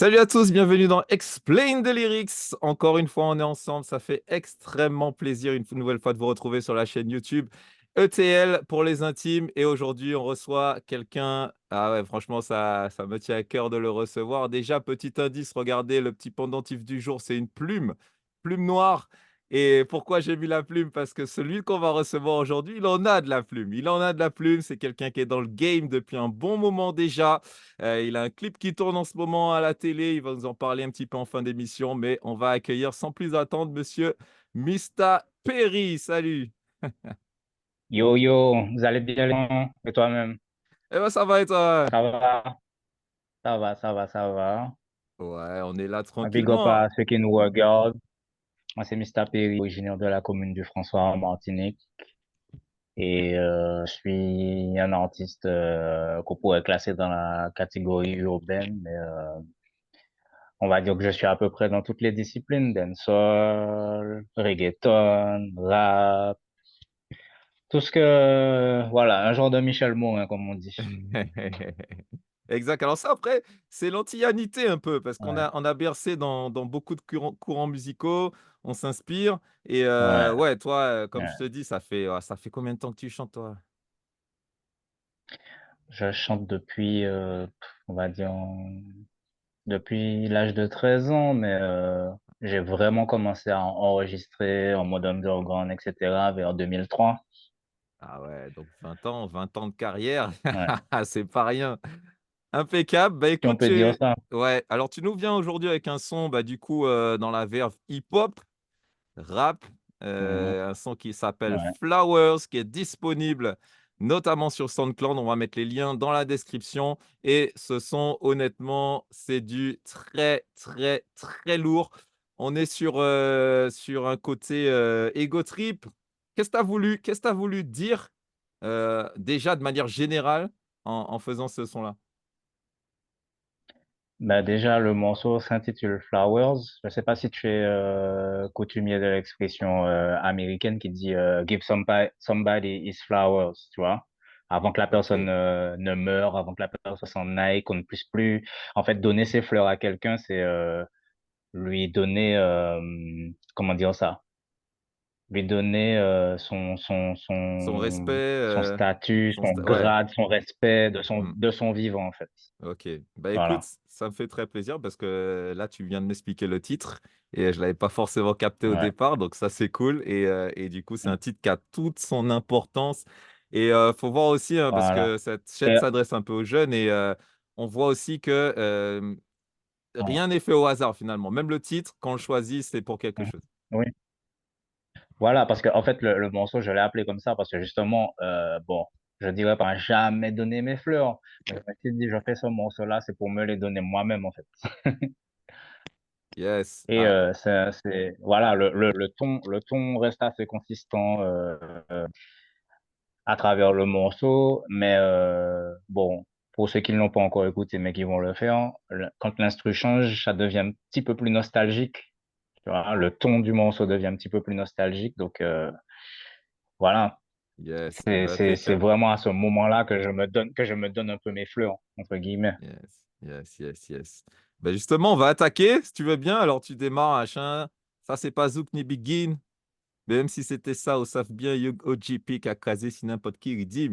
Salut à tous, bienvenue dans Explain the Lyrics. Encore une fois, on est ensemble. Ça fait extrêmement plaisir une nouvelle fois de vous retrouver sur la chaîne YouTube ETL pour les intimes. Et aujourd'hui, on reçoit quelqu'un. Ah ouais, franchement, ça me tient à cœur de le recevoir. Déjà, petit indice, regardez, le petit pendentif du jour, c'est une plume, plume noire. Et pourquoi j'ai mis la plume? Parce que celui qu'on va recevoir aujourd'hui, il en a de la plume. Il en a de la plume. C'est quelqu'un qui est dans le game depuis un bon moment déjà. Il a un clip qui tourne en ce moment à la télé. Il va nous en parler un petit peu en fin d'émission, mais on va accueillir sans plus attendre monsieur Mista Perry. Salut. Yo yo, vous allez bien les gens? Et toi-même? Eh ben ça va et toi? Ça va? Ça va. Ouais, on est là Un big up tranquillement. à ceux qui nous regardent. Moi, c'est Mr. Perry, originaire de la commune du François en Martinique. Et je suis un artiste qu'on pourrait classer dans la catégorie urbaine, mais on va dire que je suis à peu près dans toutes les disciplines, dancehall, reggaeton, rap, tout ce que, voilà, un genre de Michel Morin, comme on dit. Exact. Alors ça, après, c'est l'antillanité un peu, parce qu'on Ouais, a bercé dans beaucoup de courants musicaux, on s'inspire. Et ouais, ouais, toi, comme je ouais. te dis, ça fait combien de temps que tu chantes, toi? Je chante depuis, on va dire, depuis l'âge de 13 ans, mais j'ai vraiment commencé à enregistrer en mode underground, etc., vers 2003. Ah ouais, donc 20 ans de carrière, Ouais, c'est pas rien. Impeccable. Bah si on écoute, peut dire ça. ouais, alors tu nous viens aujourd'hui avec un son, bah du coup, dans la verve hip-hop, rap, Mhm. un son qui s'appelle Ouais, Flowers, qui est disponible notamment sur SoundCloud. On va mettre les liens dans la description. Et ce son, honnêtement, c'est du très, très, très lourd. On est sur un côté ego trip. Qu'est-ce que tu voulu dire déjà de manière générale en faisant ce son-là? bah déjà, le morceau s'intitule Flowers. Je sais pas si tu es coutumier de l'expression américaine qui dit Give somebody his flowers, tu vois. Avant que la personne Ok. ne meure, avant que la personne s'en aille, qu'on ne puisse plus, en fait, donner ses fleurs à quelqu'un, c'est lui donner, comment dire ça, lui donner Son respect, son statut, son ouais. grade, son respect Hmm. de son vivant, en fait. Ok. Bah écoute, Voilà. ça me fait très plaisir parce que là, tu viens de m'expliquer le titre et je l'avais pas forcément capté au Ouais. départ, donc ça c'est cool. Et du coup, c'est un titre qui a toute son importance. Et faut voir aussi, hein, parce Voilà. que cette chaîne Et, s'adresse un peu aux jeunes et on voit aussi que ouais. rien n'est fait au hasard finalement. Même le titre, quand on le choisit, c'est pour quelque Mhm. chose. Oui. Voilà, parce que en fait, le morceau, je l'ai appelé comme ça parce que justement, bon, je dirais pas jamais donner mes fleurs. Mais je me suis dit, je fais ce morceau-là, c'est pour me les donner moi-même, en fait. Yes. Et Ah, voilà, le ton reste assez consistant à travers le morceau, mais bon, pour ceux qui ne l'ont pas encore écouté, mais qui vont le faire, quand l'instru change, ça devient un petit peu plus nostalgique. Tu vois, le ton du morceau devient un petit peu plus nostalgique, donc voilà. yes. Ah bah, C'est impeccable. vraiment à ce moment-là que je me donne un peu mes fleurs, entre guillemets. Yes. Ben justement, on va attaquer, si tu veux bien. Alors, tu démarres, machin. Ça, c'est pas Zouk ni Begin. Mais même si c'était ça, au savent bien, Yug OGP qui a casé si n'importe qui, il dit.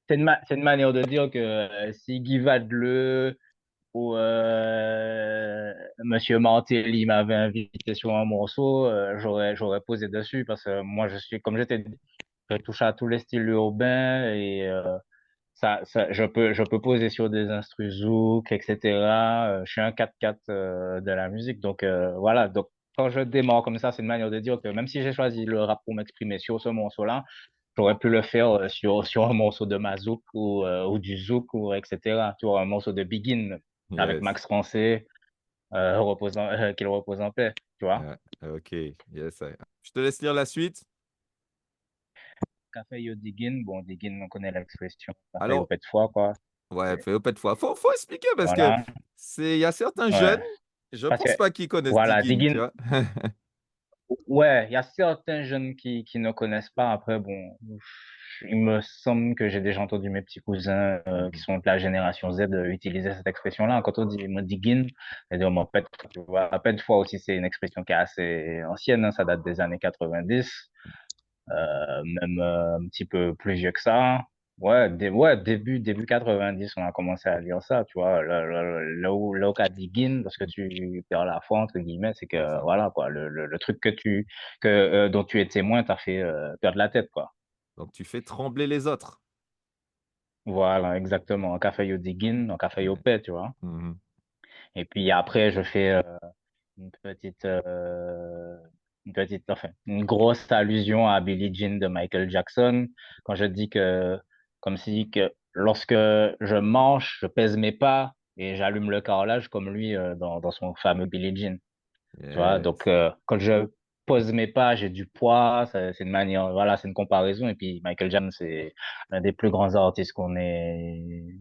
C'est une manière de dire que si Guy Vadleux ou Monsieur Martelly m'avait invité sur un morceau, j'aurais posé dessus parce que moi, comme j'étais dit, je touche à tous les styles urbains et je peux poser sur des instrus zouk, etc. Je suis un 4x4 de la musique. Donc, voilà. Donc, quand je démarre comme ça, c'est une manière de dire que même si j'ai choisi le rap pour m'exprimer sur ce morceau-là, j'aurais pu le faire sur un morceau de Mazouk ou du zouk, ou etc. Tu vois, un morceau de Begin avec Yes. Max Français, qu'il repose en paix. Tu vois. Ok. Yes. Je te laisse lire la suite. Café Yo Diggin, bon, Diggin, on connaît l'expression. Café au Alors, pet de foie, quoi. ouais, Et fais au pas de fois. Faut expliquer parce que voilà. il y a certains jeunes, Ouais. je Parce que, pense pas qu'ils connaissent voilà, Diggin, tu Diggin, vois. ouais, il y a certains jeunes qui ne connaissent pas. Après, bon, il me semble que j'ai déjà entendu mes petits cousins qui Mhm. sont de la génération Z utiliser cette expression-là. Quand on dit me digging, c'est-à-dire mon pet, tu vois, pet fois aussi, c'est une expression qui est assez ancienne, hein, ça date des années 90, même un petit peu plus vieux que ça. Ouais, ouais, début 90, on a commencé à dire ça, tu vois, le cas digging, parce que tu perds la foi, entre guillemets, c'est C'est que, ça. voilà, quoi, le truc dont tu es témoin t'a fait perdre la tête, quoi. Donc tu fais trembler les autres. Voilà, exactement. Un café au digging, un café au Ouais. paix, tu vois. Mhm. Et puis après, je fais une enfin, une grosse allusion à Billie Jean de Michael Jackson quand je dis que, comme si que lorsque je mange, je pèse mes pas et j'allume le carrelage comme lui dans son fameux Billie Jean. Tu vois, donc Yes. quand je pose mes pas, j'ai du poids, c'est une manière, voilà, c'est une comparaison. Et puis Michael Jackson, c'est l'un des plus grands artistes qu'on ait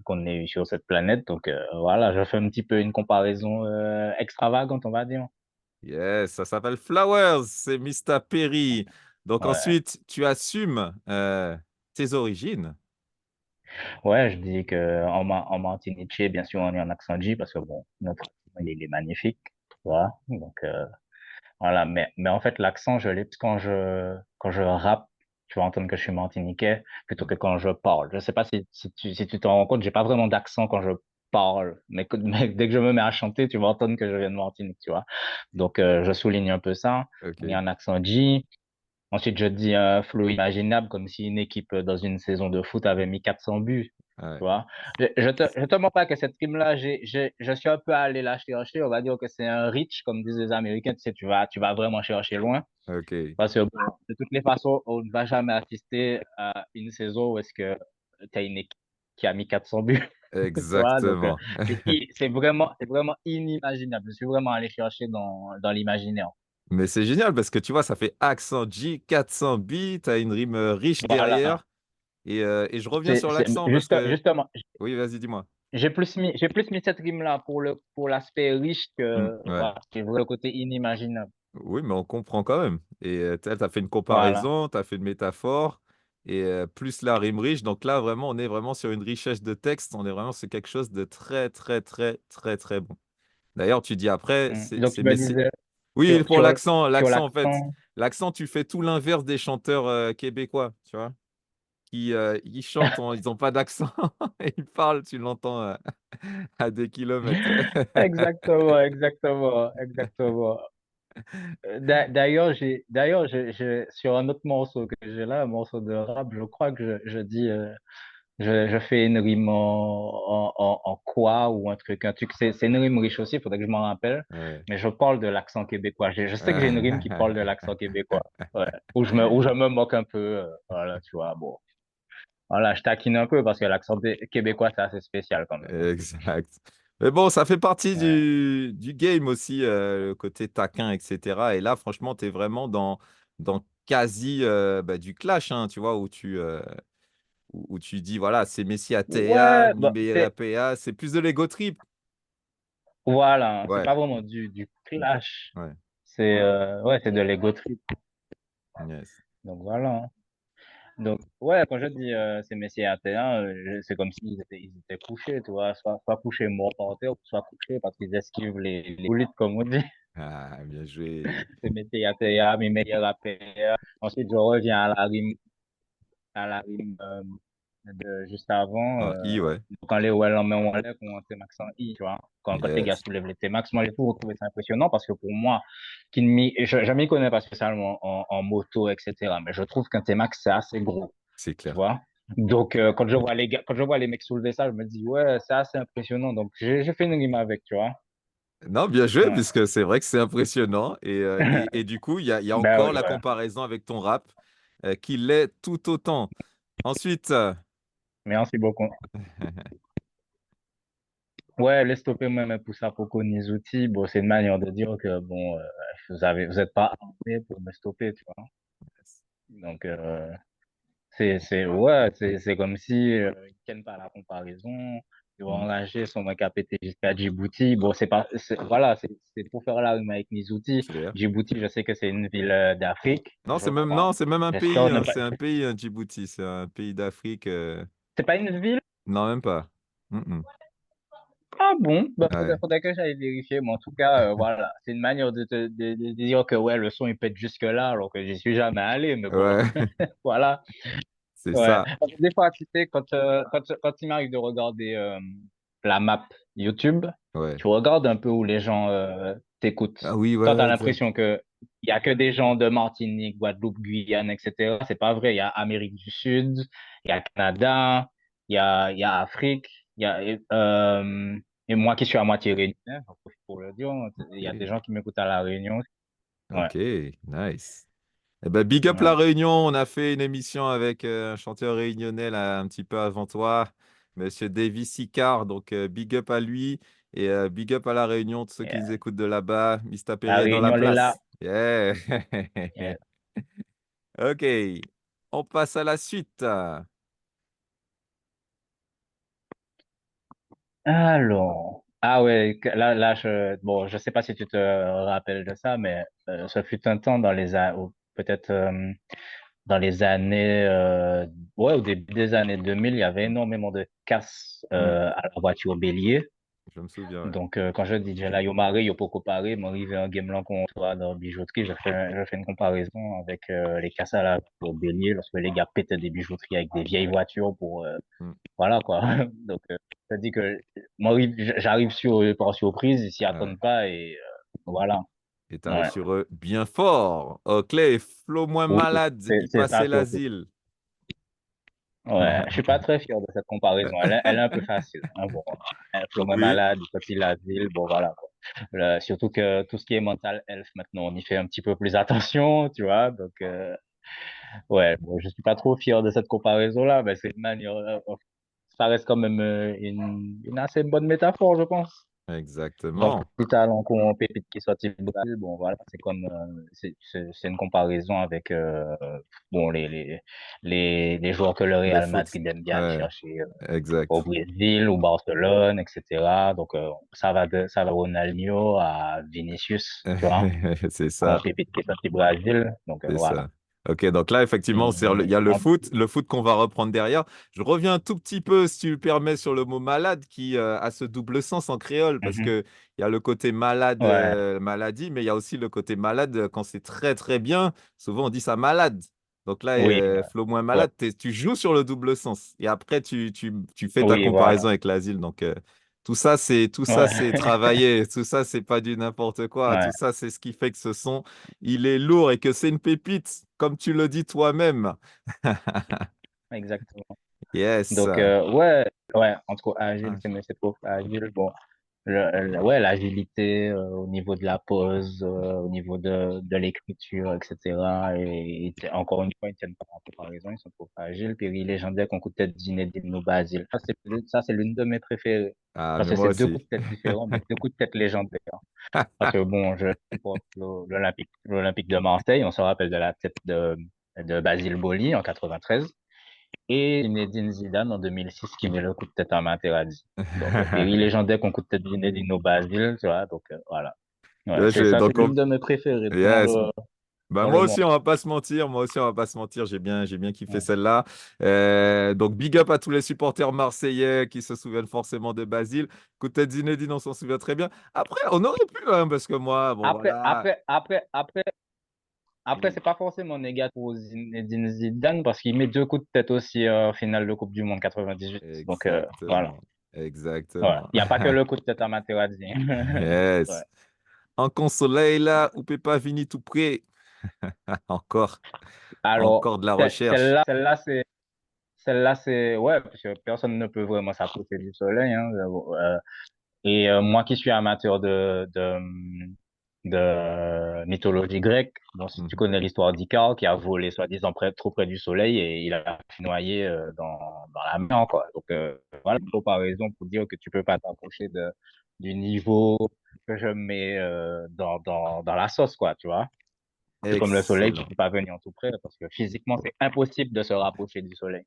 eu sur cette planète. Donc voilà, je fais un petit peu une comparaison extravagante, on va dire. Yes, ça s'appelle Flowers, c'est Mr. Perry. Donc Ouais, ensuite, tu assumes tes origines. ouais, je dis que en Martinique, bien sûr, on est en accent J parce que bon, notre accent, il est magnifique, tu vois. Donc voilà, mais en fait, l'accent, je l'ai quand je rappe, tu vas entendre que je suis martiniquais plutôt Mm. que quand je parle. Je sais pas si tu t'en rends compte, j'ai pas vraiment d'accent quand je parle, mais dès que je me mets à chanter, tu vas entendre que je viens de Martinique, tu vois. Donc, je souligne un peu ça. On est Ok. en accent J. Ensuite, je dis un flow imaginable, comme si une équipe dans une saison de foot avait mis 400 buts. Ouais. Tu vois, je te mens pas que cette rime-là, je suis un peu allé la chercher. On va dire que c'est un reach, comme disent les Américains. Tu sais, tu vas vraiment chercher loin. Ok. Parce que bon, de toutes les façons, on ne va jamais assister à une saison où est-ce que tu as une équipe qui a mis 400 buts. Tu vois, donc Exactement. c'est vraiment inimaginable. Je suis vraiment allé chercher dans l'imaginaire. Mais c'est génial parce que tu vois, ça fait accent J, 400 bits, t'as une rime riche Voilà. derrière. Et je reviens sur l'accent parce que... Justement, Oui, vas-y, dis-moi. j'ai plus mis cette rime-là pour l'aspect riche Mm, que, ouais. voilà, c'est le côté inimaginable. Oui, mais on comprend quand même. Et tu as fait une Voilà. comparaison, tu as fait une métaphore, et plus la rime riche. Donc là, vraiment, on est vraiment sur une richesse de texte. On est vraiment sur quelque chose de très, très, très, très, très bon. D'ailleurs, tu dis après, Donc, c'est tu me Messi. disais Oui, sur, pour sur, l'accent, sur l'accent, en fait. l'accent. L'accent, tu fais tout l'inverse des chanteurs québécois, tu vois, qui ils chantent, ils n'ont pas d'accent. Et ils parlent, tu l'entends à des kilomètres. Exactement, exactement, exactement. Sur un autre morceau que j'ai là, un morceau de rap, je crois que je dis, je fais une rime en quoi ou un truc. C'est une rime riche aussi, il faudrait que je m'en rappelle. Ouais. Mais je parle de l'accent québécois. Je sais que j'ai une rime qui parle de l'accent québécois. Ouais. Où je me moque un peu. Voilà, tu vois. Bon. Voilà, je taquine un peu parce que l'accent québécois, c'est assez spécial quand même. Exact. Mais bon, ça fait partie Ouais. du game aussi, le côté taquin, etc. Et là, franchement, tu es vraiment dans quasi du clash, hein, tu vois, où tu dis, voilà, c'est Messi à TA, Ouais, bah, Mimé à PA, c'est plus de l'ego trip. voilà, c'est Ouais, pas vraiment du clash. ouais, C'est de l'ego trip. yes. Donc voilà, hein. Donc, ouais, quand je dis c'est Messi et AT1, c'est comme s'ils étaient couchés, tu vois, soit couchés morts par terre, soit couchés parce qu'ils esquivent les boulettes, comme on dit. Ah, bien joué. C'est Messi et AT1, mes meilleurs APR. Ensuite, je reviens à la rime de juste avant. En I, ouais. Quand les ouais, main en l'air, qu'on T-Max en I, tu vois. Quand tes gars Yes, soulèvent les T-Max, moi, j'ai toujours trouvé ça impressionnant parce que pour moi, je m'y connais pas spécialement en moto, etc. Mais je trouve qu'un T-Max, c'est assez gros. c'est Tu clair. vois. Donc, quand je vois les mecs soulever ça, je me dis, ouais, c'est assez impressionnant. Donc, j'ai fait une rime avec, tu vois. Non, bien joué, Ouais. puisque c'est vrai que c'est impressionnant. Et du coup, il y a Ben encore oui, la ouais. comparaison avec ton rap, qui l'est tout autant. Ensuite, Merci beaucoup. Ouais, laisse stopper moi, mais pour ça, pour qu'on les outils, bon, c'est une manière de dire que, bon, vous êtes pas armé pour me stopper, tu vois. Donc, ouais, c'est comme si, ils tiennent pas à la comparaison. Ils vont Mmh. enrager, sont moins qu'à péter jusqu'à Djibouti. Bon, voilà, c'est pour faire la rime avec mes outils. Clair. Djibouti, je sais que c'est une ville d'Afrique, Non, je crois. non, c'est même un pays, J'espère ne hein, pas. c'est un pays, hein, Djibouti, c'est un pays d'Afrique. C'est pas une ville? Non, même pas. Ah bon? Bah, Ouais. faudrait que j'aille vérifier. Mais en tout cas, voilà. C'est une manière de dire que ouais, le son il pète jusque-là, alors que j'y suis jamais allé. Mais bon, Ouais, voilà. c'est Ouais. ça. Parce que des fois, tu sais, quand il m'arrive de regarder la map YouTube, Ouais. tu regardes un peu où les gens t'écoutent. Ah oui, ouais, Toi, tu as ouais, exact. l'impression que il y a que des gens de Martinique, Guadeloupe, Guyane, etc. C'est pas vrai. Il y a Amérique du Sud, il y a Canada, il y a Afrique, il y a et moi qui suis à moitié réunionnais, j'en profite pour le dire, il y a des Ok, gens qui m'écoutent à la Réunion. Ouais. ok, nice. Eh ben, big up la Ouais. Réunion. On a fait une émission avec un chanteur réunionnais là, un petit peu avant toi, Monsieur Davy Sicard. Donc, big up à lui et big up à la Réunion, tous ceux qui nous Yeah. écoutent de là-bas. Mr. La Perry est dans la Réunion, elle est là. place. Yeah. Yeah. Ok, on passe à la suite. Alors, ah ouais, bon, je sais pas si tu te rappelles de ça, mais ce fut un temps ou peut-être dans les années, ouais, au début des années 2000, il y avait Mm, énormément de casse mm, à la voiture bélier. je me souviens. Ouais. Donc, quand je dis là, yo maré, yo poco paré, m'arrive un game là qu'on soit dans la bijouterie, je fais une comparaison avec les casses à la voiture bélier lorsque les gars pètent des bijouteries avec des vieilles voitures pour Mm, voilà, quoi. Donc, ça dit que j'arrive par surprise, ils s'y ouais. attendent pas et voilà. Et t'arrives Ouais. sur eux bien fort. Ok, Flo moins Oui, malade, il c'est ça passait surtout. l'asile. Ouais. Je suis pas très fier de cette comparaison. Elle est un peu facile. Hein, bon, Flo est Oui, malade, quand il a ville, bon, voilà, quoi. Surtout que tout ce qui est mental health, maintenant, on y fait un petit peu plus attention, tu vois. Donc, ouais, bon, je suis pas trop fier de cette comparaison-là, mais c'est une manière, ça reste quand même une assez bonne métaphore, je pense. Donc, exactement. plus t'as encore un pépite qui sortit du Brésil, bon, voilà, c'est comme, c'est une comparaison avec, bon, les joueurs que le Le Real foot. Madrid aime bien aller Ouais, chercher, au exact. Brésil, au Barcelone, etc. Donc, ça va de Ronaldinho à Vinicius, tu vois, C'est un ça, pépite qui est sorti du Brésil. Donc, c'est voilà. ça. Ok, donc là, effectivement, il y a En- le foot qu'on va reprendre derrière. Je reviens un tout petit peu, si tu le permets, sur le mot malade qui a ce double sens en créole, parce Mhm. que il y a le côté malade, Ouais, maladie, mais il y a aussi le côté malade quand c'est très très bien. Souvent, on dit ça malade. Donc là, oui, Flo moins ouais, malade, tu joues sur le double sens. Et après, tu fais ta oui, comparaison voilà. avec l'asile. Donc, tout ça, c'est Ouais, travaillé. Tout ça, c'est pas du n'importe quoi. Tout ouais, ça, c'est ce qui fait que ce son il est lourd et que c'est une pépite, comme tu le dis toi-même. exactement. Yes. Donc, ouais, ouais, entre agile, Ah, c'est trop agile. Bon, ouais, l'agilité au niveau de la pose, au niveau de l'écriture, etc. Encore une fois, ils tiennent pas en comparaison, ils sont trop agiles. Puis légendaire, qu'on coup de tête Zinedine ou Basile. Ça, c'est l'une de mes préférées. ah, Parce mais que moi c'est deux coups aussi. de tête différents, mais deux coups de tête légendaires. Parce que bon, je supporte l'Olympique de Marseille. On se rappelle de la tête de Basile Boli en 93 et Zinedine Zidane en 2006 qui met le coup de tête à Materazzi. Donc, Perry légendaire qu'on coup de tête de Zinedine au Basile, tu vois. Donc, voilà. Ouais, Ouais, c'est donc, l'une de mes préférées yes. Bah, dans moi le monde. aussi, on va pas se mentir. Moi aussi, on va pas se mentir. J'ai bien kiffé Ouais. celle-là. Donc, big up à tous les supporters marseillais qui se souviennent forcément de Basile. Côté Zinedine, on s'en souvient très bien. Après, on aurait pu, hein, parce que moi, bon, Après, voilà. après, après, après, après, Oui, c'est pas forcément négatif pour Zinedine Zidane parce qu'il met deux coups de tête aussi en finale de Coupe du Monde 98. Donc, voilà. exactement. Ouais. Exactement. Il n'y a pas que le coup de tête à Materazzi. Ouais. Yes. En consoleil, là, ou peut pas venir tout près. Encore, Alors, encore de la recherche. celle-là, c'est, ouais, parce que personne ne peut vraiment s'approcher du soleil, hein. Et moi qui suis amateur de mythologie grecque, bon, si tu Mhm. connais l'histoire d'Icare, qui a volé soi-disant trop près du soleil et il a noyé dans la mer, quoi. Donc, voilà, une comparaison pour dire que tu peux pas t'approcher du niveau que je mets dans la sauce, quoi, tu vois. C'est comme le soleil, tu Excellent. peux pas venir tout près parce que physiquement, c'est impossible de se rapprocher du soleil.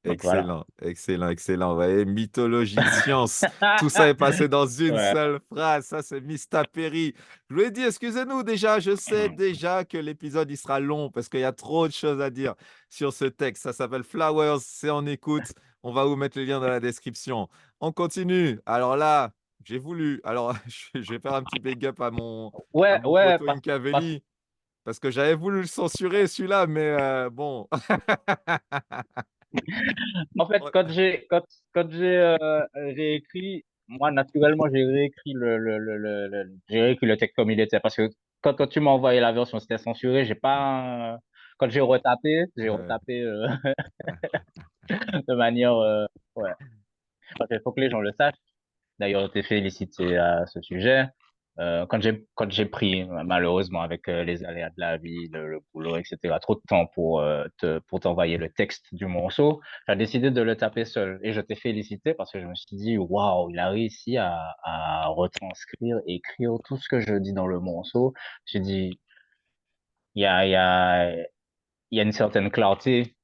Donc voilà. Excellent, excellent, excellent. Ouais, mythologie, science, tout ça est passé dans une Ouais. seule phrase. Ça, c'est Mr. Perry. Je lui ai dit, excusez-nous déjà, je sais déjà que l'épisode il sera long parce qu'il y a trop de choses à dire sur ce texte. Ça s'appelle Flowers, c'est en écoute. On va vous mettre le lien dans la description. On continue. Alors là, j'ai voulu. Alors, je vais faire un petit big up à Ouais, mon ouais, poteau parce Incavelli parce que j'avais voulu le censurer celui-là, mais bon. en fait, quand j'ai réécrit, moi, naturellement, j'ai réécrit j'ai réécrit le texte comme il était. Parce que quand tu m'as envoyé la version, c'était censuré. J'ai pas, quand j'ai Ouais. retapé de manière, ouais. Parce qu'il faut que les gens le sachent. D'ailleurs, été félicité à ce sujet. Quand j'ai pris, malheureusement, avec les aléas de la vie, le boulot, etc., trop de temps pour t'envoyer le texte du morceau, j'ai décidé de le taper seul. Et je t'ai félicité parce que je me suis dit, waouh, il a réussi à retranscrire, écrire tout ce que je dis dans le morceau. J'ai dit, il y a, il y a, il y a une certaine clarté,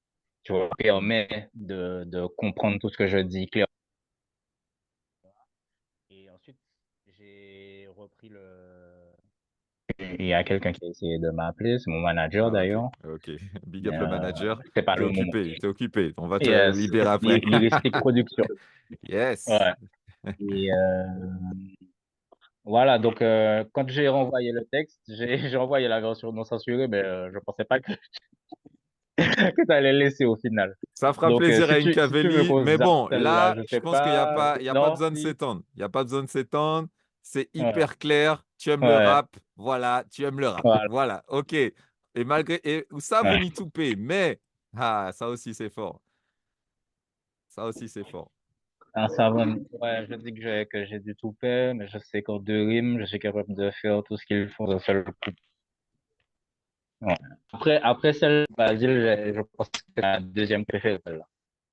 tu vois, qui permet de comprendre tout ce que je dis clairement. Et ensuite, j'ai repris il y a quelqu'un qui a essayé de m'appeler, c'est mon manager Ah, ok, d'ailleurs, ok. Big mais up le manager. c'est pas T'es le moment. occupé, t'es occupé. On va te Yes, libérer après. Lyristic Production. Yes. Ouais. Et voilà, donc quand j'ai renvoyé le texte, j'ai envoyé la version non censurée, mais je pensais pas que ça allait laisser au final. Ça fera Donc plaisir à si tu me Incavelli. poses Mais bon, celle-là, là, je je sais pense qu'il n'y a pas. pas, il y a pas Non, besoin de si. s'étendre. Il n'y a pas besoin de s'étendre. C'est Ouais, hyper clair. Tu aimes le ouais, rap. Voilà, tu aimes le rap. voilà. Voilà, ok. Et malgré, et ça, vous Ouais. m'y toupez. Mais, ça aussi, c'est fort. Ça aussi, c'est fort. Un savant, ouais, je dis que j'ai du toupet, mais je sais qu'en deux rimes, je suis capable de faire tout ce qu'il faut d'un seul coup. Ouais. Après celle Basile, je pense que c'est la deuxième préférée, celle-là.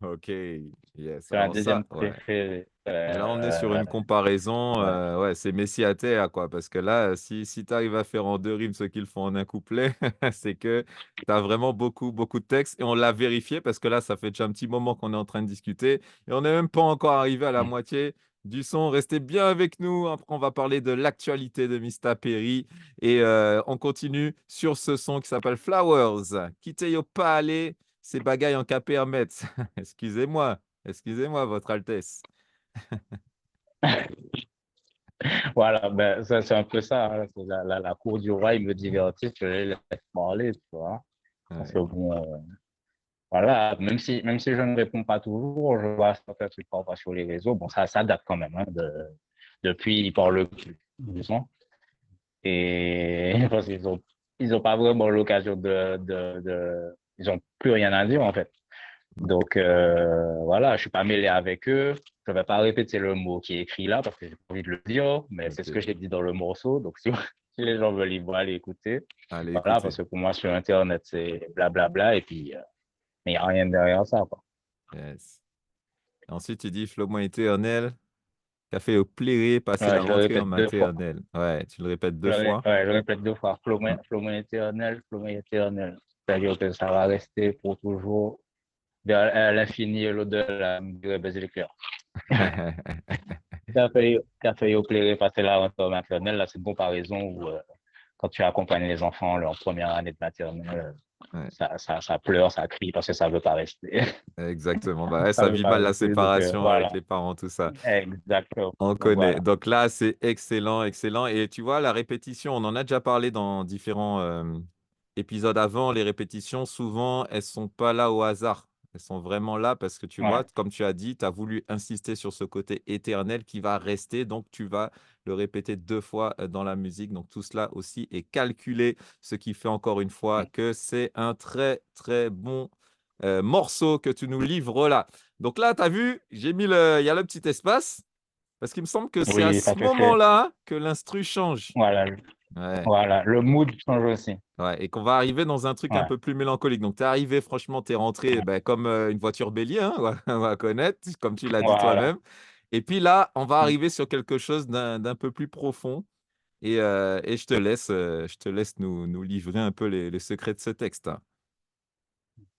Ok, yes. C'est la Alors ça, deuxième ouais. préférée. Et là, on est sur une comparaison, Ouais. ouais, c'est Messi à terre, quoi. Parce que là, si tu arrives à faire en deux rimes ce qu'ils font en un couplet, c'est que tu as vraiment beaucoup, beaucoup de textes. Et on l'a vérifié parce que là, ça fait déjà un petit moment qu'on est en train de discuter. Et on n'est même pas encore arrivé à la Mm. moitié du son. Restez bien avec nous. Après, on va parler de l'actualité de Mr. Perry. Et on continue sur ce son qui s'appelle Flowers. Quittez yo pas aller, ces bagailles en capé à mettre. Excusez-moi, excusez-moi, Votre Altesse. Voilà, ben, ça, c'est un peu ça, hein. C'est la cour du roi, il me divertit, je les laisse parler, tu vois. Parce que Ouais. bon, voilà, même si je ne réponds pas toujours, je vois certains trucs parfois sur les réseaux. Bon, ça date quand même, hein, depuis, ils parlent plus, disons. Et parce ils ont pas vraiment l'occasion ils ont plus rien à dire, en fait. Donc, voilà, je suis pas mêlé avec eux. Je vais pas répéter le mot qui est écrit là parce que j'ai pas envie de le dire, mais c'est ce que Ok. j'ai dit dans le morceau. Donc, si, si les gens veulent y voir, aller écouter. Allez, Voilà, écoutez. parce que pour moi, sur Internet, c'est blablabla et puis, mais il n'y a rien derrière ça, quoi. Yes. Ensuite, tu dis Flow éternel, café au plairé, passer Ouais, la je le rentrée en répète deux fois. maternelle. Ouais, tu le répètes deux fois. Ouais, je le répète deux fois. Hmm. Flow éternel. C'est-à-dire que ça va rester pour toujours vers l'infini et l'au-delà, me dirait Buzz Éclair. Café au plaisir passer la rentrée maternelle, là, c'est une comparaison où quand tu accompagnes les enfants leur première année de maternelle, Ouais, ça pleure, ça crie parce que ça veut pas rester. exactement. Bah ouais, Ça ça veut vit pas mal la rester, donc séparation avec voilà. les parents, tout ça. Exactement. On Donc connaît. voilà. Donc là, c'est excellent, excellent. Et tu vois, la répétition, on en a déjà parlé dans différents épisodes avant. Les répétitions, souvent, elles sont pas là au hasard. Elles sont vraiment là parce que tu vois, Ouais. comme tu as dit, tu as voulu insister sur ce côté éternel qui va rester. Donc, tu vas le répéter deux fois dans la musique. Donc, tout cela aussi est calculé, ce qui fait encore une fois que c'est un très, très bon morceau que tu nous livres là. Donc là, tu as vu, il y a le petit espace. Parce qu'il me semble que c'est à Oui, ce parce que c'est, moment-là que l'instru change. voilà, Ouais, voilà. Le mood change aussi. ouais. Et qu'on va arriver dans un truc un Ouais. peu plus mélancolique. Donc, tu es arrivé, franchement, tu es rentré ben, comme une voiture bélier, hein, on va connaître, comme tu l'as dit Voilà. toi-même. Et puis là, on va arriver sur quelque chose d'un peu plus profond. Et je te laisse nous livrer un peu les secrets de ce texte, hein.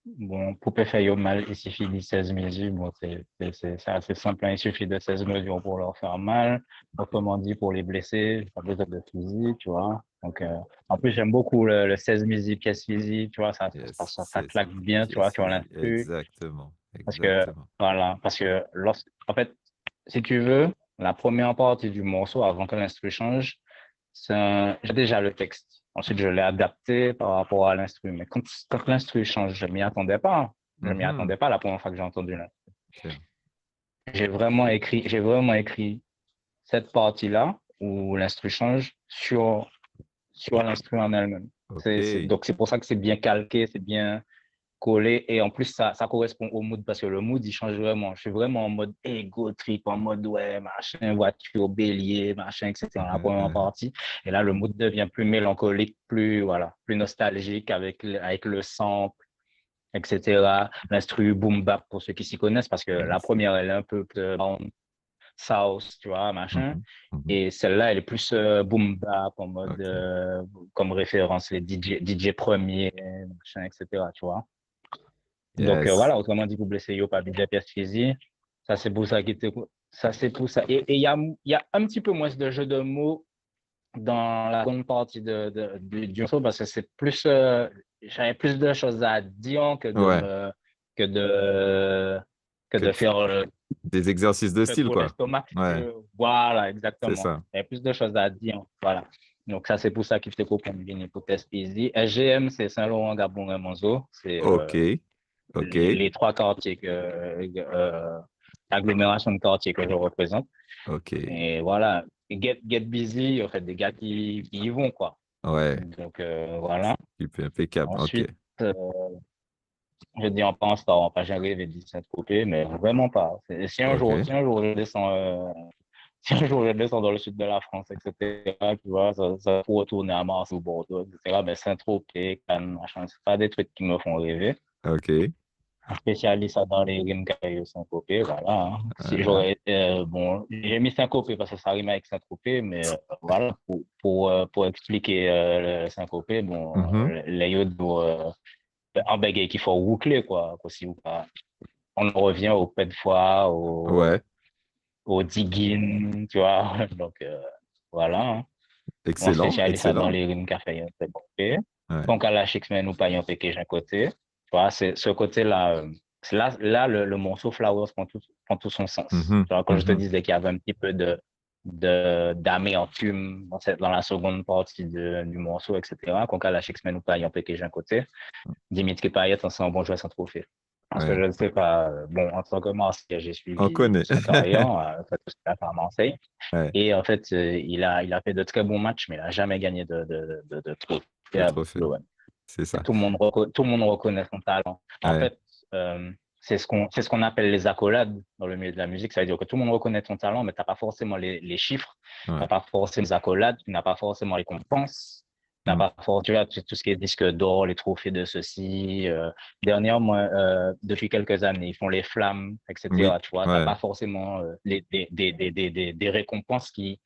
Bon, pour faire yo mal, il suffit de 16 mesures. Bon, c'est assez simple, hein. Il suffit de 16 mesures pour leur faire mal. Autrement dit, pour les blesser, pas besoin de fusil, tu vois. Donc, en plus, j'aime beaucoup le 16 mesures, pièce fusil, tu vois, Yes, ça c'est claque bien, tu vois, pièce sur fusil. l'instru. Exactement, Parce que, exactement. voilà, parce que en fait, si tu veux, la première partie du morceau, avant que l'instru change, j'ai déjà le texte. Ensuite, je l'ai adapté par rapport à l'instru. Mais quand l'instru change, je m'y attendais pas, hein. Je m'y Mhm. attendais pas la première fois que j'ai entendu l'instru. Ok. J'ai vraiment écrit cette partie-là où l'instru change sur l'instru en elle-même. Ok. Donc, c'est pour ça que c'est bien calqué, c'est bien collé. Et en plus, ça correspond au mood parce que le mood, il change vraiment. Je suis vraiment en mode ego trip, en mode ouais, machin, voiture, bélier, machin, etc. la première partie. Et là, le mood devient plus mélancolique, voilà, plus nostalgique avec le sample, etc. L'instru boom bap pour ceux qui s'y connaissent parce que la Yes. première, elle est un peu down south, tu vois, machin. Mhm. Mhm. Et celle-là, elle est plus boom bap en mode Ok. comme référence les DJ premiers, machin, etc. Tu vois. Donc Yes. voilà, autrement dit, vous blessez yo pas bien pièce physique. Ça, c'est pour ça qu'il était. Ça, c'est pour ça. Et il y a un petit peu moins de jeu de mots dans la seconde partie du morceau parce que c'est plus. J'avais plus de choses à dire Ouais. que de, que Que de t- faire des exercices de le style, tour quoi. d'estomac. Ouais, Voilà, c'est exactement. ça. Il y a plus de choses à dire. Voilà. Donc ça, c'est pour ça qu'il fait qu'on une hypothèse easy. SGM, c'est Saint-Laurent, Gabon et Monzo. C'est Ok. Ok. les trois quartiers l'agglomération de quartiers que je représente. Ok. Et voilà, Get Busy, en fait, des gars qui y vont, quoi. Ouais. Donc, voilà. Super impeccable. Ok. Ensuite, je dis en pense pas, pas j'arrive et dit Saint-Tropez, mais vraiment pas. Ok. Si un jour je descends, si un jour je descends dans le sud de la France, etc., tu vois, ça pour retourner à Mars ou Bordeaux, etc., mais Saint-Tropez, Cannes, machin, c'est pas des trucs qui me font rêver. Ok. Un spécialiste dans les rimes cailloux Saint-Tropez, voilà, hein. Si Uh-huh. j'aurais, bon, j'ai mis Saint-Tropez parce que ça rime avec Saint-Tropez, mais voilà, pour expliquer Saint-Tropez, bon, Mhm. les yodos, en bégay qu'il faut boucler, quoi, aussi ou pas. On en revient au pet de foie, Ouais. au digging, tu vois, donc voilà, hein. Mon Excellent. spécialiste dans Excellent. les rimes café Saint-Tropez. Ouais. Donc à la chic, mais nous pas un péqué d'un côté. Tu vois, c'est ce côté-là. C'est là le morceau Flowers prend tout son sens. Mhm. Tu vois, quand je te Mhm. disais qu'il y avait un petit peu d'amertume dans la seconde partie du morceau, etc. Quand à la chic, mais nous pas un péqué d'un côté. Dimitri Payet, c'est un bon joueur sans trophée. Parce que Ouais. je ne sais pas, bon, en tant que Marseillais, j'ai On suivi connaît. sa carrière, fait tout ce qu'il a fait à Marseille. Ouais. Et en fait, il a fait de très bons matchs, mais il n'a jamais gagné de trophée Le avec trophée. l'OM. C'est Et ça. tout le monde reconnaît son talent. En Ouais. fait, c'est ce qu'on appelle les accolades dans le milieu de la musique. Ça veut dire que tout le monde reconnaît ton talent, mais tu n'as pas forcément les chiffres, tu Ouais. n'as pas forcément les accolades, tu n'as pas forcément les récompenses, tu n'as Mm. pas forcément, tu vois, tout ce qui est disque d'or, les trophées de ceci. Dernièrement, depuis quelques années, ils font les flammes, Oui. etc. Tu vois, tu n'as Ouais. pas forcément des récompenses qui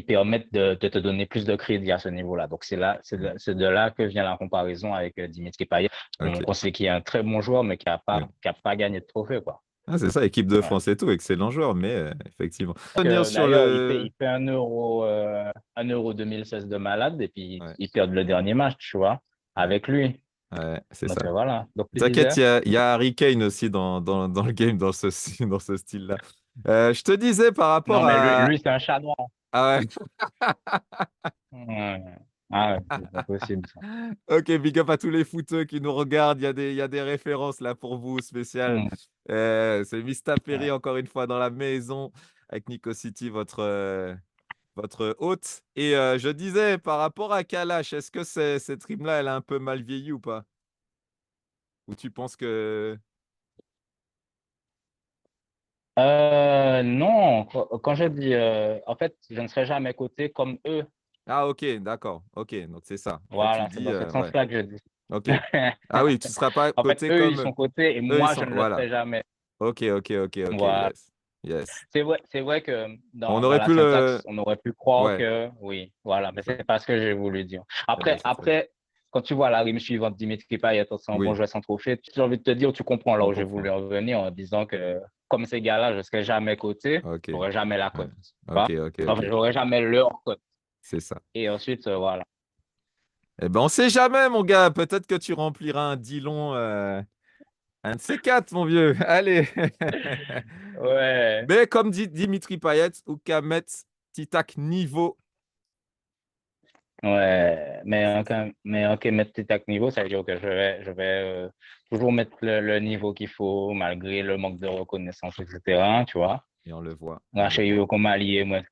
permettent de te donner plus de crédit à ce niveau-là. Donc, Mm. c'est de là que vient la comparaison avec Dimitri Payet. Ok. On sait qu'il est un très bon joueur, mais Ouais. qui a pas gagné de trophée, quoi. Ah, c'est ça, équipe de Ouais. France et tout, excellent joueur, mais effectivement. Revenir Que, sur d'ailleurs, il le. fait un euro 2016 de malade et puis Ouais, ils perdent le dernier match, tu vois, ouais, avec lui. ouais, c'est Donc, ça. voilà. Donc, tu T'inquiète, disais? il y a Harry Kane aussi dans le game, dans ce, dans ce style-là. Je te disais par rapport Non, mais lui, à. lui c'est un chat noir. Ah ouais. Ouais. Ah ouais, c'est pas possible, ça. Ok, big up à tous les footeux qui nous regardent. Il y a des références là pour vous spéciales. Hmm. C'est Mista Perry Ouais. encore une fois dans la maison avec Nico City, votre hôte. Et je disais par rapport à Kalash, est-ce que cette rime-là, elle a un peu mal vieilli ou pas? Ou tu penses que. Non, quand je dis, en fait, je ne serai jamais coté comme eux. Ah ok, d'accord. Ok, donc c'est ça. En fait, tu Voilà, c'est dis, dans ce ouais. sens-là que je dis. Ok. Ah oui, tu seras pas En fait, coté eux, ils comme sont cotés et eux, ils moi, je sont. ne le Voilà. serai jamais. Ok, ok, ok, ok. Voilà. Yes. Yes. C'est vrai que On dans aurait la pu le. syntaxe, on aurait pu croire Ouais, que oui, voilà, c'est mais ça. c'est pas ce que j'ai voulu dire. Eh ben, Après, c'est très bien. après, quand tu vois la rime suivante, Dimitri Payet, c'est un bon Oui, joueur sans trophée, j'ai envie de te dire, tu comprends là on où j'ai voulu comprend. en venir en disant que comme ces gars-là, je ne serais jamais coté, Ok. j'aurais jamais la Ouais. cote. Tu Ok, vois? ok, Enfin, ok. j'aurais jamais leur cote. C'est ça. Et ensuite, voilà. Eh ben, on sait jamais, mon gars. Peut-être que tu rempliras un Dillon, un de ces quatre, mon vieux. Allez. Ouais, Mais comme dit Dimitri Payet, ou qu'à mettre Titac niveau. ouais. C'est ça. Mais ok, mettre tes tac niveau, ça veut dire que je vais toujours mettre le niveau qu'il faut, malgré le manque de reconnaissance, etc. Tu vois? Et on le voit, on Là, le chez voit. Yoko Mali et moi,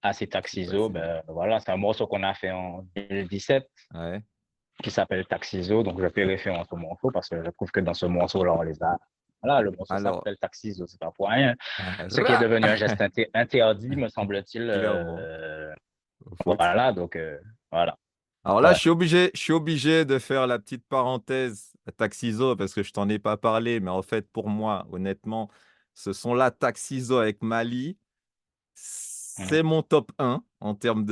à ces C'est Taxizo, facile. ben voilà, c'est un morceau qu'on a fait en 2017 Ouais. qui s'appelle Taxizo. Donc, je fais référence au morceau parce que je trouve que dans ce morceau-là, on les a. Voilà, le morceau Alors, s'appelle Taxizo, c'est pas pour rien. Ce qui est là, devenu un geste interdit, me semble-t-il. clairement, faute. Voilà, donc voilà. Alors là, Ouais. je suis obligé de faire la petite parenthèse Taxizo parce que je t'en ai pas parlé, mais en fait, pour moi, honnêtement, ce sont là Taxizo avec Mali. Mhm. C'est mon top un en termes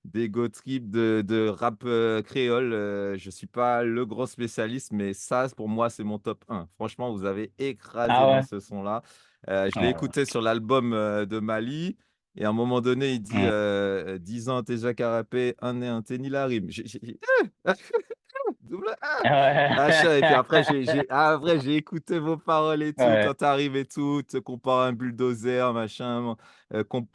d'ego trip, de rap créole. Je ne suis pas le gros spécialiste, mais ça, pour moi, c'est mon top un. Franchement, vous avez écrasé Ah dans ouais? ce son-là. Je l'ai Ouais. écouté sur l'album de Mali. Et à un moment donné, il dit Mhm. 10 ans, t'es déjà carapé, un nez, un t'es ni la rime. Double A. Machin. Et puis Ouais. après, j'ai écouté vos paroles et tout. Ouais. Quand t'arrives et tout, te compare à un bulldozer, machin,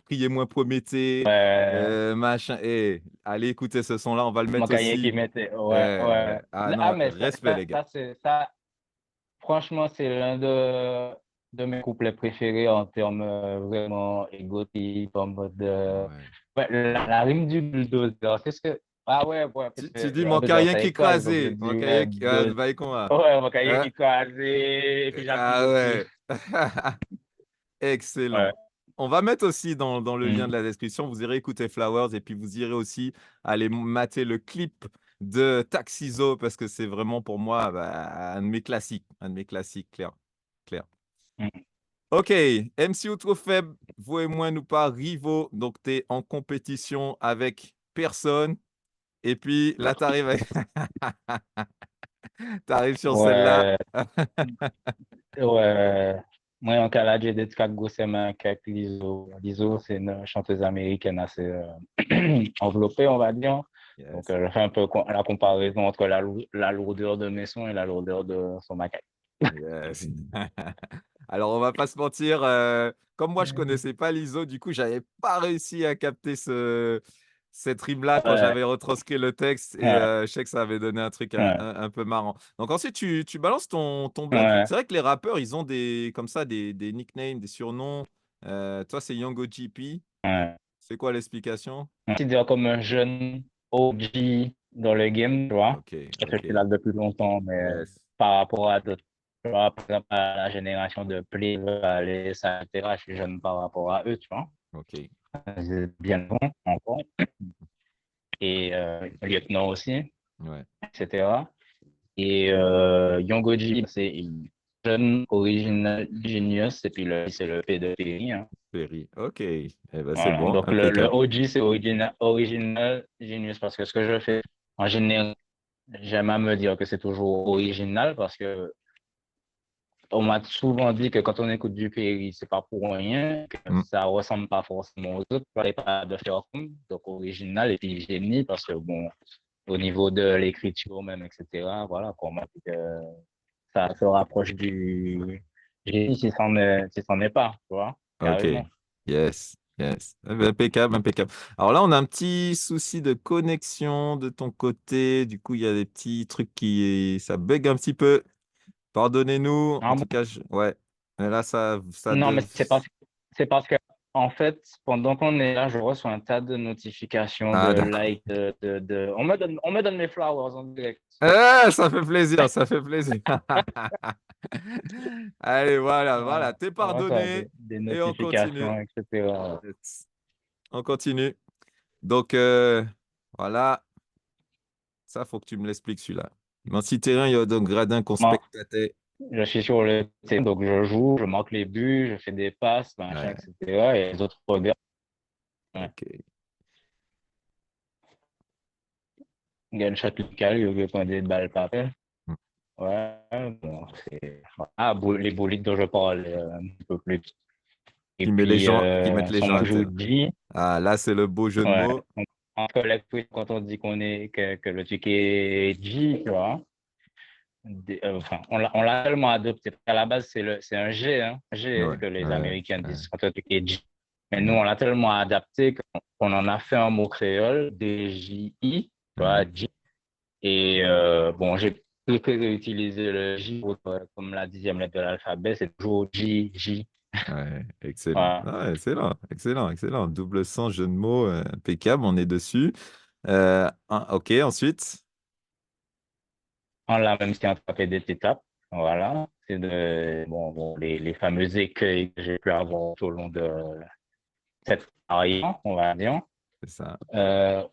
crier moins Prométhée, Ouais. machin. Et allez écouter ce son-là, on va le Mon mettre cahier qui aussi. mettait. Ouais, ouais. Ah Ah, non, mais respect, les gars. ça, franchement, c'est l'un de mes couplets préférés en termes vraiment égotiques, en mode. Ouais. Ouais, la rime du bulldozer, c'est ce que. Ah ouais, ouais, parce Tu que dis j'ai mon envie de dire carien ça qui avec toi, donc je écrasé. dis, Mon ouais, carien qui. Ah, bulldozer. bah, comment? Ouais, mon cahier Hein? qui croisé, et puis Ah j'applaudis. ouais. Ouais. Excellent. On va mettre aussi dans le lien de Mm. la description, vous irez écouter Flowers et puis vous irez aussi aller mater le clip de Taxizo parce que c'est vraiment pour moi bah, un de mes classiques. Un de mes classiques, clair. Clair. Mm. Ok, MCU trop faible, vous et moi nous pas rivaux, donc tu es en compétition avec personne. Et puis là, t'arrives sur celle-là. Ouais, ouais. Moi, en Canada, j'ai des trucs gossement avec Lizzo. Lizzo, c'est une chanteuse américaine assez enveloppée, on va dire. Donc, Yes. je fais un peu la comparaison entre la lourdeur de mes sons et la lourdeur de son maquette. Yes. Alors, on va pas se mentir, comme moi, je connaissais pas l'ISO, du coup, j'avais pas réussi à capter cette rime-là quand Ouais, j'avais retranscrit le texte et ouais, je sais que ça avait donné un truc ouais, un peu marrant. Donc ensuite, tu balances ton black. ouais, C'est vrai que les rappeurs, ils ont comme ça, des nicknames, des surnoms. Toi, c'est Young OGP. ouais. C'est quoi l'explication? On considère comme un jeune OG dans le game, tu vois. Ok, Parce que je ok. suis là depuis longtemps, mais Yes. par rapport à d'autres, tu vois, par exemple, à la génération de Play, Alice, etc., je suis jeune par rapport à eux, tu vois. Ok. C'est bien long encore. Et Lieutenant aussi, Ouais. etc. Et Young OG, c'est une jeune original genius, et puis c'est le P de Perry, hein. Perry. Ok. Eh ben, c'est Voilà. bon, Donc le impeccable. OG, c'est original genius, parce que ce que je fais, en général, j'aime à me dire que c'est toujours original parce que on m'a souvent dit que quand on écoute du Perry, c'est pas pour rien, que Mm. ça ressemble pas forcément aux autres, il pas de faire comme, donc original et puis génie parce que bon, au niveau de l'écriture même, etc., voilà, pour moi, c'est que ça se rapproche du génie si c'en est pas, tu vois, Ok. carrément. Yes. Yes. Eh ben, impeccable, impeccable. Alors là, on a un petit souci de connexion de ton côté. Du coup, il y a des petits trucs ça bug un petit peu. Pardonnez-nous. En Ah tout bon? cas, ouais. Mais là, ça Non, mais dev... c'est parce que, en fait, pendant qu'on est là, je reçois un tas de notifications, de Ah, d'accord. likes, on me donne mes flowers en direct. Ça fait plaisir, ça fait plaisir. Allez, voilà, voilà. Voilà. T'es On reçoit pardonné des et on continue. notifications, etc. Yes. On continue. Donc, voilà. Ça, faut que tu me l'expliques, celui-là. Dans si terrain, il y a donc gradin qu'on Moi, spectatait. je suis sur le terrain, donc je joue, je marque les buts, je fais des passes, machin, Ouais, etc. Et les autres regardent. Ouais. ok. gunshot local, il répond des balles par terre. Mm. Ouais, bon, c'est. Ah, les bolides dont je parle un peu plus. Et puis, Qui mettent les son gens nom à joue terre. G. Ah, là, c'est le beau jeu de Ouais. mots. En collègue, quand on dit que le truc est G, tu vois. Enfin, on l'a tellement adopté. À la base, c'est un G, hein, G Ouais, que les ouais, Américains ouais, disent quand le truc est G. Mais nous, ouais, on l'a tellement adapté qu'on en a fait un mot créole, D-J-I, tu vois, ouais, G. Et bon, j'ai préféré utiliser le J comme la 10e lettre de l'alphabet, c'est toujours J, J. ouais. Excellent. Voilà. Ah, excellent, excellent, excellent. Double sens, jeu de mots, impeccable, on est dessus. Ok, ensuite. On l'a même si on fait des étapes. Voilà. C'est bon, les fameux écueils que j'ai pu avoir tout au long de cette carrière, on va dire. C'est ça.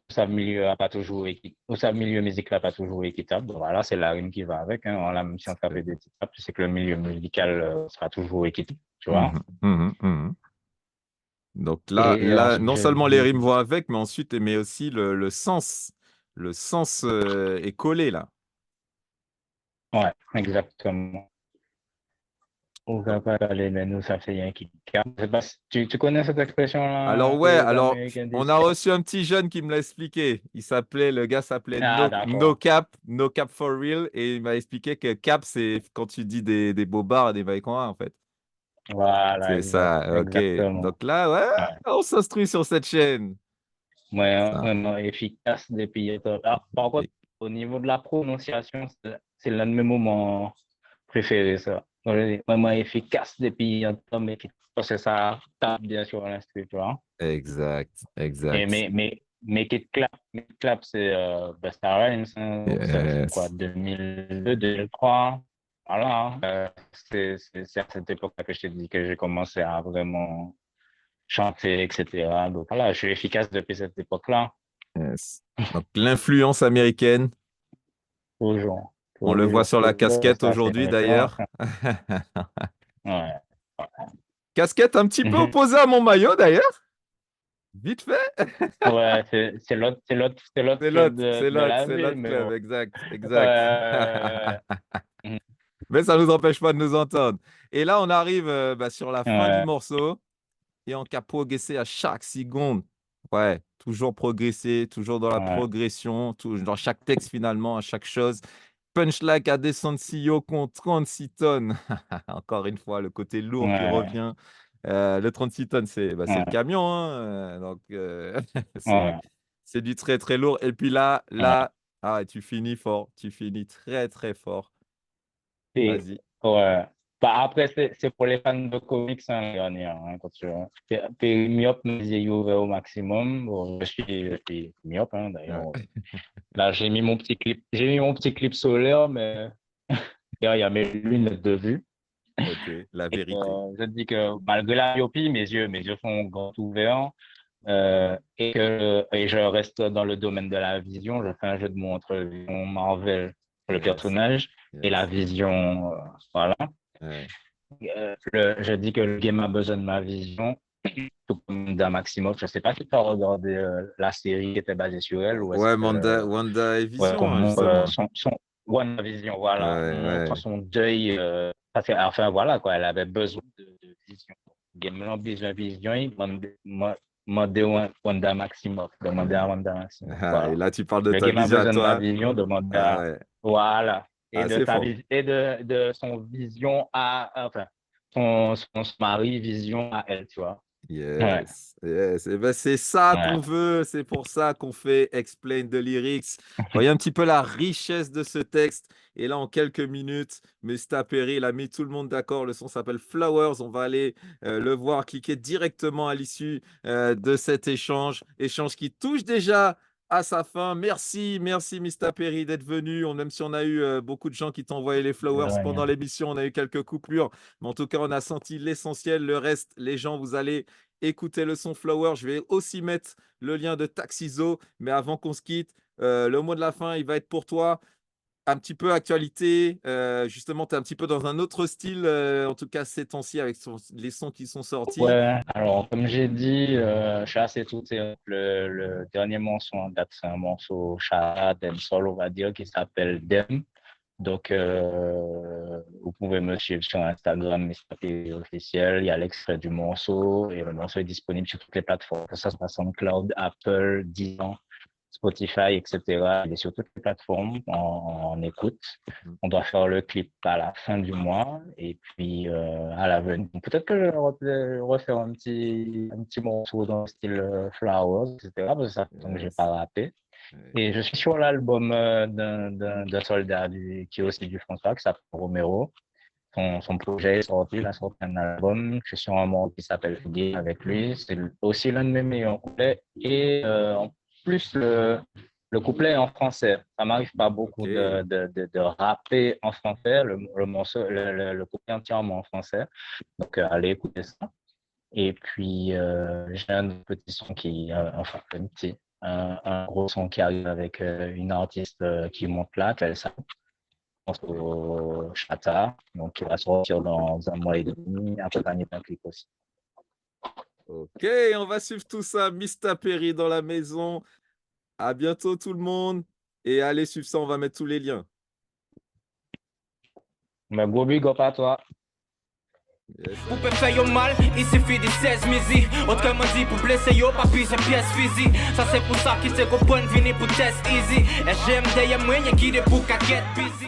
Sa milieu a pas toujours sa milieu musical n'a pas toujours équitable. Voilà, c'est la rime qui va avec. Hein. On l'a même si on fait des étapes, c'est que le milieu musical sera toujours équitable, tu vois. Mhm, mhm, mhm. Donc Et ensuite, non je seulement les dis, rimes vont avec, mais ensuite, mais aussi le sens. Le sens est collé là. ouais, exactement. On va pas aller, mais nous, ça fait rien qui capte. Je sais pas tu connais cette Alors expression que ouais, les alors Américains on disent? a reçu un petit jeune qui me l'a expliqué. Le gars s'appelait Ah, d'accord. No Cap for real, et il m'a expliqué que cap c'est quand tu dis des bobards, des vaillants en fait. Voilà, C'est ça, ok. exactement. Donc là, ouais, Ouais. on s'instruit sur cette chaîne. Ouais, Ça. vraiment efficace depuis. Par contre, Et- au niveau de la prononciation, c'est l'un de mes moments préférés, ça. Vraiment efficace depuis un temps, mais parce que ça tape bien sur l'instru, tu vois. Exact, Et exact. Make It Clap, c'est Busta Rhymes, hein, donc c'est quoi, Yes. 2002, 2003. Voilà. Hein. C'est à cette époque-là que je t'ai dit que j'ai commencé à vraiment chanter, etc. Donc voilà, je suis efficace depuis cette époque-là. Yes. Donc l'influence américaine, Toujours, on le voit toujours, sur la toujours, casquette ça c'est une aujourd'hui référence. d'ailleurs. Hein. Ouais. Casquette un petit peu Mhm. opposée à mon maillot d'ailleurs. Vite fait. Ouais, c'est l'autre club de la C'est ville, l'autre mais club, bon. exact, exact. Ouais. Mhm. Mais ça ne nous empêche pas de nous entendre. Et là, on arrive sur la fin du Ouais, morceau et on a progressé à chaque seconde. Ouais, toujours progresser, toujours dans la ouais, progression, dans chaque texte finalement, à chaque chose. Punchline à descendre si haut contre 36 tonnes. Encore une fois, le côté lourd qui ouais, revient. Le 36 tonnes, c'est le ouais, camion, hein, donc, c'est ouais, c'est du très, très lourd. Et puis ouais. ah, tu finis fort. Tu finis très, très fort. Et, Vas-y. ouais. Bah, après, c'est pour les fans de comics, hein, les derniers, hein, quand tu vois. T'es myope, mes yeux ouverts au maximum. Bon, je suis myope, hein, Ouais. d'ailleurs. Là, j'ai mis mon petit clip solaire, mais derrière, il y a mes lunettes de vue. Ok, la Et vérité. je te dis que malgré la myopie, mes yeux sont grands ouverts et je reste dans le domaine de la vision. Je fais un jeu de mots entre la vision Marvel, le Yes, personnage, et la yes. vision, voilà. Ouais. Je dis que le game a besoin de ma vision, tout comme d'un Maximoff. Je sais pas si tu as regardé la série qui était basée sur elle ou est-ce Ouais, que Wanda et ouais, qu'on Vision, hein, montre justement. son WandaVision, voilà, on Ouais, montre ouais. son deuil, enfin voilà quoi, elle avait besoin de vision. Game là, besoin de vision, il demandait Wanda Maximoff, demandait à Wanda Maximoff, Ah, et voilà. là, tu parles de Le ta game a vision à besoin de ma toi. vision, demandait Ah à, ouais. voilà. Et Ah, de c'est fort. de son vision enfin, son mari vision à elle, tu vois. Ouais, Yes, yes. Eh ben, c'est ça qu'on ouais, veut, c'est pour ça qu'on fait Explain the Lyrics. Voyez un petit peu la richesse de ce texte. Et là, en quelques minutes, Mr. Perry, il a mis tout le monde d'accord. Le son s'appelle Flowers. On va aller le voir, cliquer directement à l'issue de cet échange. Échange qui touche déjà à sa fin. Merci, merci Mr. Perry d'être venu. Même si on a eu beaucoup de gens qui t'ont envoyé les de flowers pendant rien. l'émission, on a eu quelques coupures. Mais en tout cas, on a senti l'essentiel. Le reste, les gens, vous allez écoutez le son Flower. Je vais aussi mettre le lien de Taxizo. Mais avant qu'on se quitte, le mot de la fin, il va être pour toi. un petit peu actualité, justement, tu es un petit peu dans un autre style, en tout cas ces temps-ci avec les sons qui sont sortis. Ouais, alors comme j'ai dit, je suis assez touché. Le dernier morceau en date, c'est un morceau charade, dancehall, on va dire, qui s'appelle Dem. Donc, vous pouvez me suivre sur Instagram, Mr. officiel. Il y a l'extrait du morceau et le morceau est disponible sur toutes les plateformes, que ce soit SoundCloud, Apple, Deezer, Spotify, etc. Il est sur toutes les plateformes en écoute. Mmh. On doit faire le clip à la fin du mois et puis à l'avenir. Peut-être que je vais refaire un petit morceau dans le style Flowers, etc. Parce que ça fait longtemps que j'ai Yes. pas rappé. Ouais. Et je suis sur l'album d'un soldat qui est aussi du François, qui s'appelle Romero. Son projet est sorti, il a sorti un album. Je suis sur un morceau qui s'appelle Figuier avec lui. C'est aussi l'un de mes meilleurs couplets. Et en plus, le couplet est en français. Ça m'arrive pas beaucoup OK. de rapper en français. Le morceau, le couplet est entièrement en français. Donc, allez écouter ça. Et puis, j'ai un petit son enfin, un gros son qui arrive avec une artiste qui monte là, ça pense au Chata, donc qui va sortir dans un mois et demi, accompagné d'un clip aussi. OK, on va suivre tout ça. Mr. Perry dans la maison. À bientôt tout le monde et allez suivre ça, on va mettre tous les liens. Mais gros big up à toi. Yes. Pour faire yo mal, il suffit de 16 misi. Autrement dit, pour blesser yo, pas puis c'est pièce physique. Ça c'est pour ça qu'il se comprend venir pour test easy. Et j'aime d'ailleurs moi, y'a qui de pour qu'à get busy.